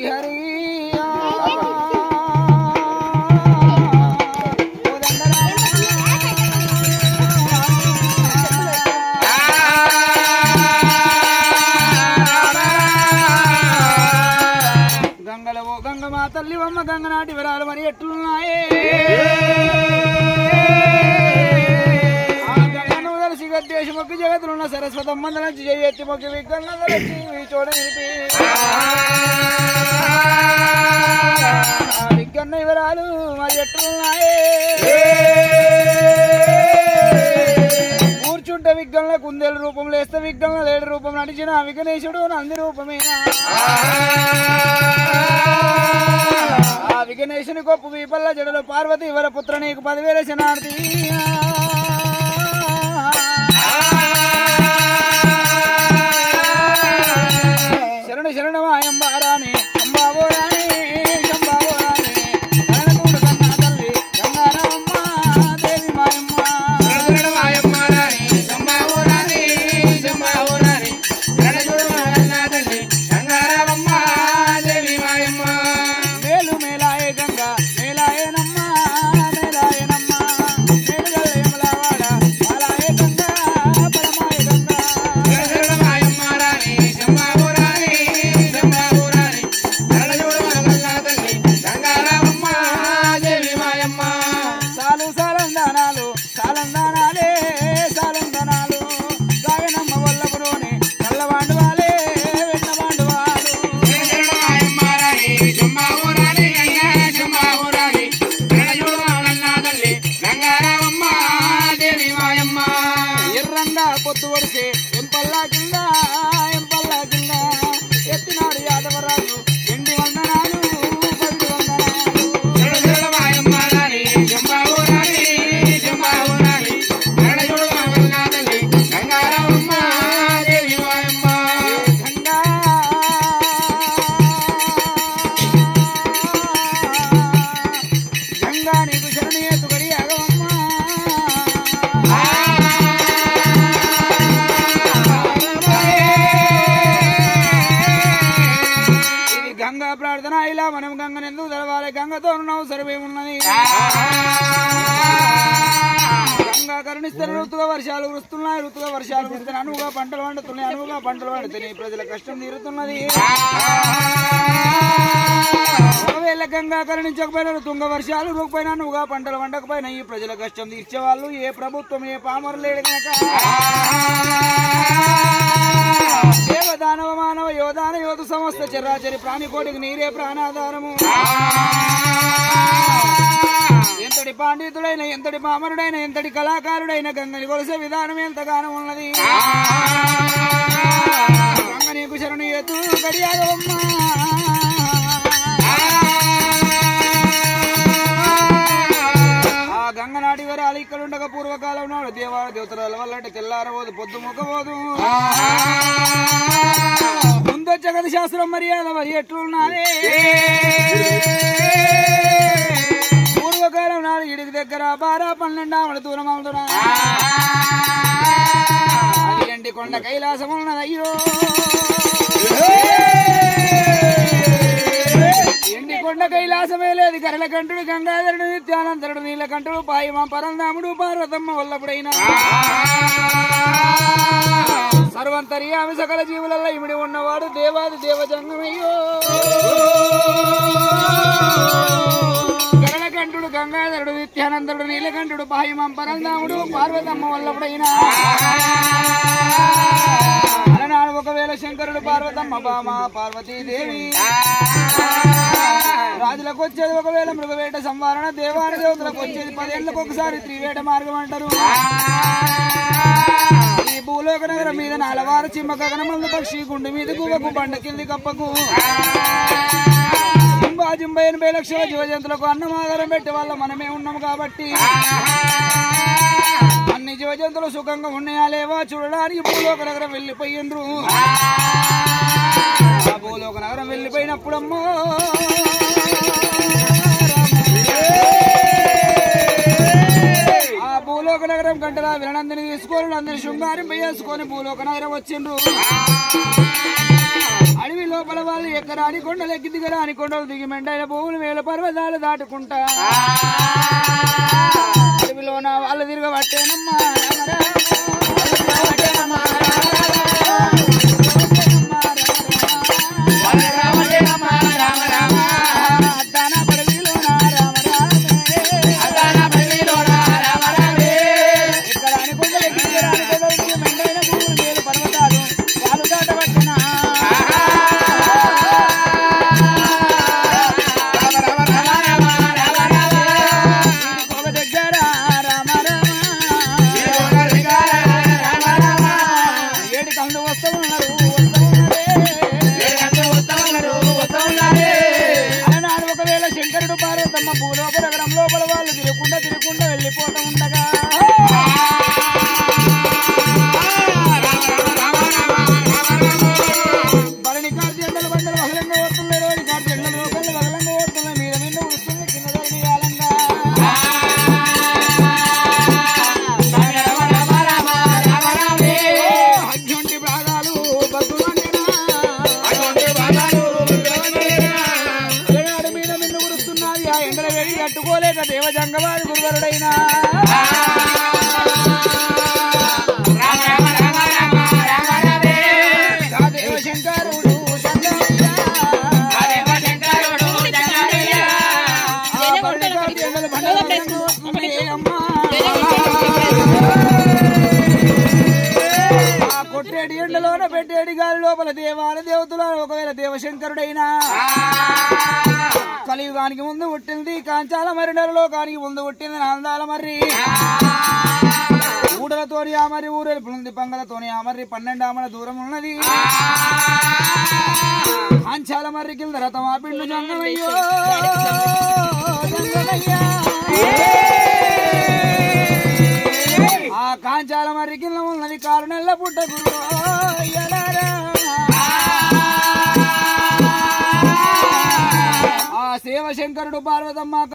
శ్రీహరి గంగలవో గంగమా తల్లివమ్మ గంగనాటి విరాలు మరి ఎట్లున్నాయే దేశ మొక్కి జగత్తులున్న సరస్వతమ్మ నుంచి చేయెత్తి మొక్కి విగ్గంగీ చూడ విగ్గన్న వివరాలు మరి ఎట్లున్నాయే కూర్చుంటే విగ్గంల కుందేలు రూపం లేస్తే విగ్గంల లేడు రూపం నడిచిన విఘ్నేశుడు నంది రూపమేనా ఆ విఘ్నేశుని గొప్ప వీపల్ల జడలో పార్వతి వరపుత్ర నీకు 10,000 శనార్థి శరణ శరణమాయంబారాని అంబాబోరాని శంబాబోరాని శరణకూడు కన్నా తల్లి గంగారమ్మ దేవి మాయమ్మ శరణమాయంబారాని శంబాబోరాని శంబాబోరాని శరణకూడు కన్నా తల్లి గంగారమ్మ దేవి మాయమ్మ మేలు మేలాయే గంగా మేలాయేనమ్మ మేలాయేనమ్మ మేలుగల్లయమలవాడ మాలాయే గంగా పరమాయ గంగా శరణమాయంబారాని శంబాబోరాని సాలు సాలందానాలు సాలందానాలే సాలందానాలు సాగనమ్మ వల్లపురోని చల్లవాండువాలే వెన్నవాండువాలు ఎర్రంగా పొత్తు వడిసే ఎంపల్లా కింద ఎంపల్లా కింద ఎత్తినాడు యాదవరాజు ఎండి వందనాలు 10 గంగా నీకు శరణి ఎత్తుకడి అగవమ్మ ఇది గంగా ప్రార్థన ఇలా మనం గంగను ఎందుకు తెలవాలి గంగతో అవసరమేమున్నది గంగా కరుణిస్తే ఋతుగా వర్షాలు కురుస్తున్నాయి ఋతుగా వర్షాలు కురుస్తున్నాయి అనువుగా పంటలు పండుతున్నాయి అనువుగా పంటలు పండుతున్నాయి ప్రజల కష్టం తీరుతున్నది ఒకవేళ గంగా కరుణించకపోయినా తుంగ వర్షాలు రూకపోయినా నువ్వుగా పంటలు పండకపోయినా ఈ ప్రజల కష్టం తీర్చేవాళ్ళు ఏ ప్రభుత్వం ఏ పామరు లేడు కనుక దేవదానవ మానవ యోధాన యోధ సమస్త చరాచరి ప్రాణికోటికి నీరే ప్రాణాధారము ఎంతటి పాండితుడైన ఎంతటి పామరుడైన ఎంతటి కళాకారుడైన గంగని కొలిసే విధానం ఎంతగానో ఉన్నది గంగ నీకు శరణు ఎత్తు గడియాగమ్మ ఆ గంగనాటి వివరాలు ఇక్కడ ఉండగా పూర్వకాలం నాడు దేవాల దేవతల వల్ల తెల్లారబోదు పొద్దు మొక్కబోదు ముందు జగతి శాస్త్రం మర్యాద మరి ఎట్లున్నారే పూర్వకాలం నాడు ఇడికి దగ్గర 12 ఆమల దూరం అవుతున్నా అది ఎండి కొండ కైలాసం ఉన్నది అయ్యో ఎండి కొండ కైలాసమే లేదు గరళకంఠుడు గంగాధరుడు నిత్యానందరుడు నీలకంఠుడు పాయమా పరంధాముడు పార్వతమ్మ వల్లపుడైనా సర్వంతర్యామి సకల జీవులలో ఇమిడి ఉన్నవాడు దేవాది దేవజంగమయ్యో గరళకంఠుడు గంగాధరుడు నిత్యానందరుడు నీలకంఠుడు పాయమా పరంధాముడు పార్వతమ్మ వల్లపుడైనా అలనాడు ఒకవేళ శంకరుడు పార్వతమ్మ బామ పార్వతీదేవి రాజులకు వచ్చేది ఒకవేళ మృగవేట సంవారణ దేవాని దేవతలకు వచ్చేది 10 ఏళ్లకు ఒకసారి త్రివేట మార్గం అంటారు ఈ భూలోక నగరం మీద 4 చిమ్మ గగనమందు పక్షి గుండు మీద గువ్వకు బండ కింది కప్పకు జింబా 80 లక్షల జీవజంతులకు అన్నమాధారం పెట్టే వాళ్ళ మనమే ఉన్నాం కాబట్టి అన్ని జీవజంతులు సుఖంగా ఉన్నాయా లేవా చూడడానికి భూలోక నగరం వెళ్ళిపోయిండ్రు ఆ భూలోక నగరం వెళ్ళిపోయినప్పుడమ్మో ఆ భూలోక నగరం గంటల వినందిని తీసుకొని నందిని శృంగారం వేసుకొని భూలోక నగరం వచ్చిండ్రు అడవి అడవి లోపల వాళ్ళు ఎక్కరాని కొండలు ఎక్కి దిగరాని కొండలు దిగి మెండైన భూములు వేల పర్వతాలు దాటుకుంటా అడవిలోన వాళ్ళు తిరగబట్టేనమ్మా తిరుగుకుండా వెళ్ళిపోతూ ఉండగా బలని కాటి ఎండలు బండలు బహలంగా ఓడుతున్నాయి రోజు కాటి ఎండలు లోకళ్ళు బహలంగా ఓడుతున్నాయి మీద మీద ఉడుతుంది కింద ధరణి కాలంగా అజ్జుంటి భాగాలు బగ్గులు మీద మీద ఉడుస్తున్నది ఆ ఎండల వేడి కట్టుకోలేక దేవజంగవాది గురువరుడైనా దేవశంకరుడు కొట్టేడి ఎండలోన పెట్టేడి గాలి లోపల దేవాల దేవతలు ఒకవేళ దేవశంకరుడైనా కలియుగానికి ముందు పుట్టింది కాంచాల మరి లోకానికి ముందు పుట్టింది నాందాల మర్రి ఊడలతోని ఆ మరి ఊరెలుపుంది పంగలతోని ఆ మర్రి 12 ఆమల దూరం ఉన్నది కాంచాల మర్రి కింద రథం ఆ పిండు జంగమయ్యో ఆ కాంచాల మర్రి కింద ఉన్నది 6 నెలల పుట్ట గురు ఆ శివశంకరుడు పార్వతమ్మ